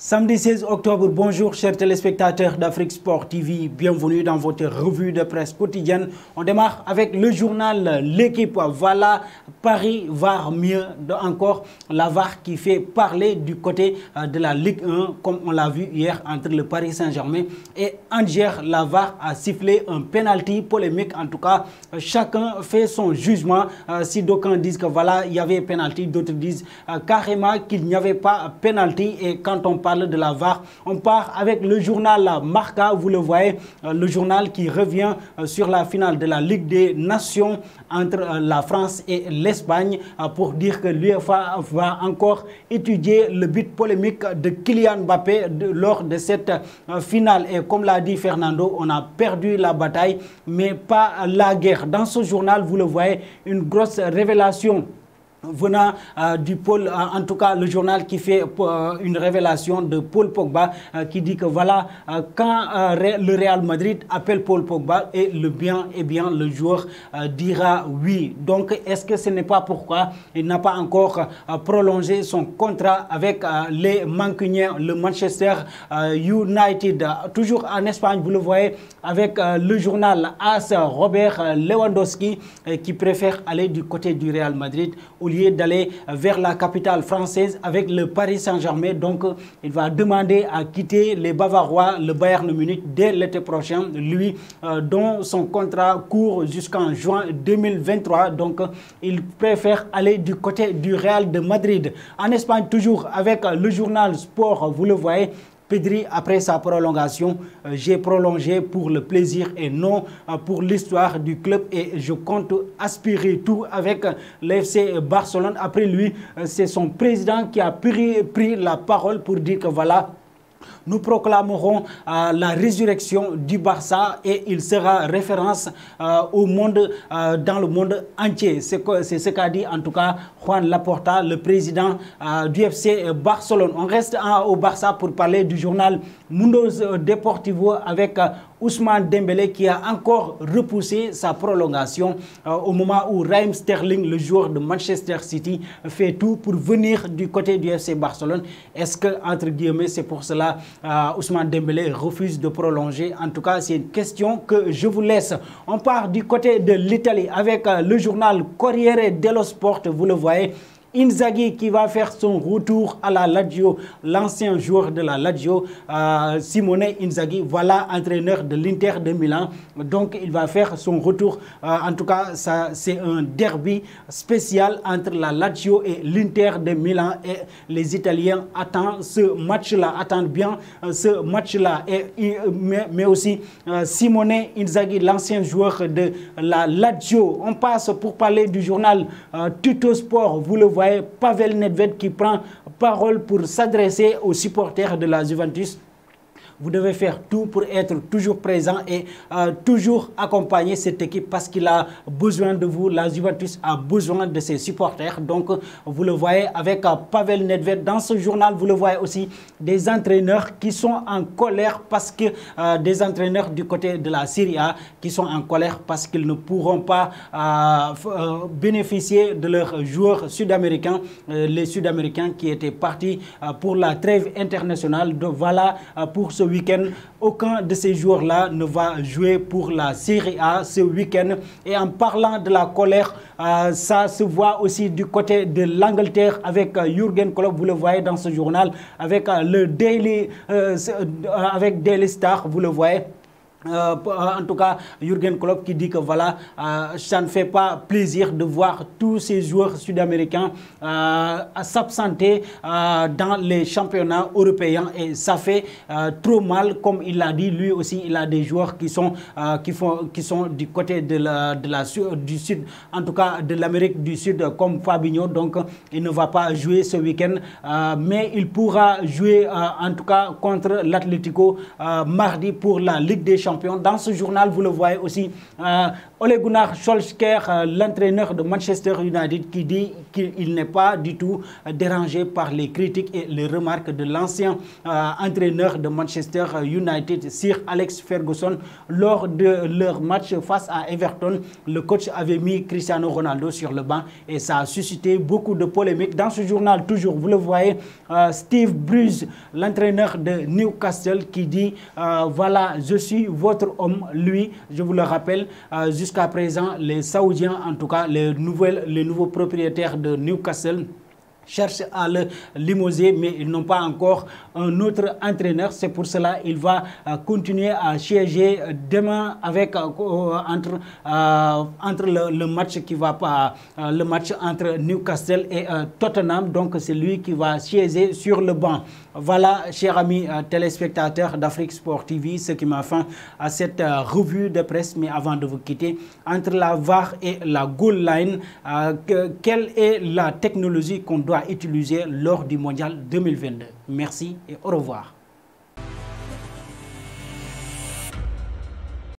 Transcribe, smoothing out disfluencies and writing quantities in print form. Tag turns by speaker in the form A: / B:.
A: Samedi 16 octobre, bonjour chers téléspectateurs d'Afrique Sport TV, bienvenue dans votre revue de presse quotidienne. On démarre avec le journal L'équipe. Voilà, Paris va mieux encore. La VAR qui fait parler du côté de la Ligue 1, comme on l'a vu hier entre le Paris Saint-Germain et Angers. La VAR a sifflé un penalty polémique. En tout cas, chacun fait son jugement. Si d'aucuns disent que voilà, il y avait penalty, d'autres disent carrément qu'il n'y avait pas penalty. Et quand on parle de la VAR, on part avec le journal Marca, vous le voyez, le journal qui revient sur la finale de la Ligue des Nations entre la France et l'Espagne pour dire que l'UEFA va encore étudier le but polémique de Kylian Mbappé lors de cette finale. Et comme l'a dit Fernando, on a perdu la bataille, mais pas la guerre. Dans ce journal, vous le voyez, une grosse révélation venant du pôle, en tout cas le journal qui fait une révélation de Paul Pogba qui dit que voilà, quand le Real Madrid appelle Paul Pogba et le bien, eh bien le joueur dira oui. Donc est-ce que ce n'est pas pourquoi il n'a pas encore prolongé son contrat avec les Mancuniens, le Manchester United. Toujours en Espagne, vous le voyez, avec le journal AS, Robert Lewandowski qui préfère aller du côté du Real Madrid au lieu d'aller vers la capitale française avec le Paris Saint-Germain. Donc, il va demander à quitter les Bavarois, le Bayern Munich, dès l'été prochain, lui, dont son contrat court jusqu'en juin 2023. Donc, il préfère aller du côté du Real de Madrid. En Espagne, toujours avec le journal Sport, vous le voyez, Pedri, après sa prolongation, j'ai prolongé pour le plaisir et non pour l'histoire du club et je compte aspirer tout avec l'FC Barcelone. Après lui, c'est son président qui a pris la parole pour dire que voilà, nous proclamerons la résurrection du Barça et il sera référence au monde, dans le monde entier. C'est ce qu'a dit en tout cas Juan Laporta, le président du FC Barcelone. On reste au Barça pour parler du journal Mundo Deportivo avec Ousmane Dembélé qui a encore repoussé sa prolongation au moment où Raheem Sterling, le joueur de Manchester City, fait tout pour venir du côté du FC Barcelone. Est-ce que, entre guillemets, c'est pour cela Ousmane Dembélé refuse de prolonger? En tout cas, c'est une question que je vous laisse. On part du côté de l'Italie avec le journal Corriere dello Sport, vous le voyez. Inzaghi qui va faire son retour à la Lazio, l'ancien joueur de la Lazio, Simone Inzaghi, voilà entraîneur de l'Inter de Milan. Donc il va faire son retour. En tout cas, c'est un derby spécial entre la Lazio et l'Inter de Milan. Et les Italiens attendent ce match-là, attendent bien ce match-là. Mais aussi Simone Inzaghi, l'ancien joueur de la Lazio. On passe pour parler du journal Tutto Sport, vous le voyez. Pavel Nedved qui prend parole pour s'adresser aux supporters de la Juventus. Vous devez faire tout pour être toujours présent et toujours accompagner cette équipe parce qu'il a besoin de vous. La Juventus a besoin de ses supporters. Donc, vous le voyez avec Pavel Nedved. Dans ce journal, vous le voyez aussi des entraîneurs qui sont en colère parce que des entraîneurs du côté de la Serie A qui sont en colère parce qu'ils ne pourront pas bénéficier de leurs joueurs sud-américains. Les Sud-Américains qui étaient partis pour la trêve internationale. Donc, voilà pour ce week-end, aucun de ces joueurs-là ne va jouer pour la Serie A ce week-end. Et en parlant de la colère, ça se voit aussi du côté de l'Angleterre avec Jürgen Klopp, vous le voyez dans ce journal, avec le Daily Star, vous le voyez. En tout cas, Jürgen Klopp qui dit que voilà, ça ne fait pas plaisir de voir tous ces joueurs sud-américains s'absenter dans les championnats européens et ça fait trop mal. Comme il l'a dit, lui aussi, il a des joueurs qui sont du côté du sud, en tout cas de l'Amérique du Sud, comme Fabinho. Donc, il ne va pas jouer ce week-end, mais il pourra jouer en tout cas contre l'Atlético mardi pour la Ligue des Champions. champions. Dans ce journal, vous le voyez aussi, Ole Gunnar Solskjaer, l'entraîneur de Manchester United, qui dit qu'il n'est pas du tout dérangé par les critiques et les remarques de l'ancien entraîneur de Manchester United, Sir Alex Ferguson. Lors de leur match face à Everton, le coach avait mis Cristiano Ronaldo sur le banc et ça a suscité beaucoup de polémiques. Dans ce journal, toujours, vous le voyez, Steve Bruce, l'entraîneur de Newcastle, qui dit voilà, je suis votre homme. Lui, je vous le rappelle, jusqu'à présent, les Saoudiens, en tout cas les nouveaux propriétaires de Newcastle, cherchent à le limoger, mais ils n'ont pas encore un autre entraîneur. C'est pour cela qu'il va continuer à siéger demain avec entre le match qui va pas le match entre Newcastle et Tottenham. Donc c'est lui qui va siéger sur le banc. Voilà, chers amis téléspectateurs d'Afrique Sport TV, ce qui m'a fait à cette revue de presse. Mais avant de vous quitter, entre la VAR et la goal line, quelle est la technologie qu'on doit utiliser lors du mondial 2022? Merci et au revoir.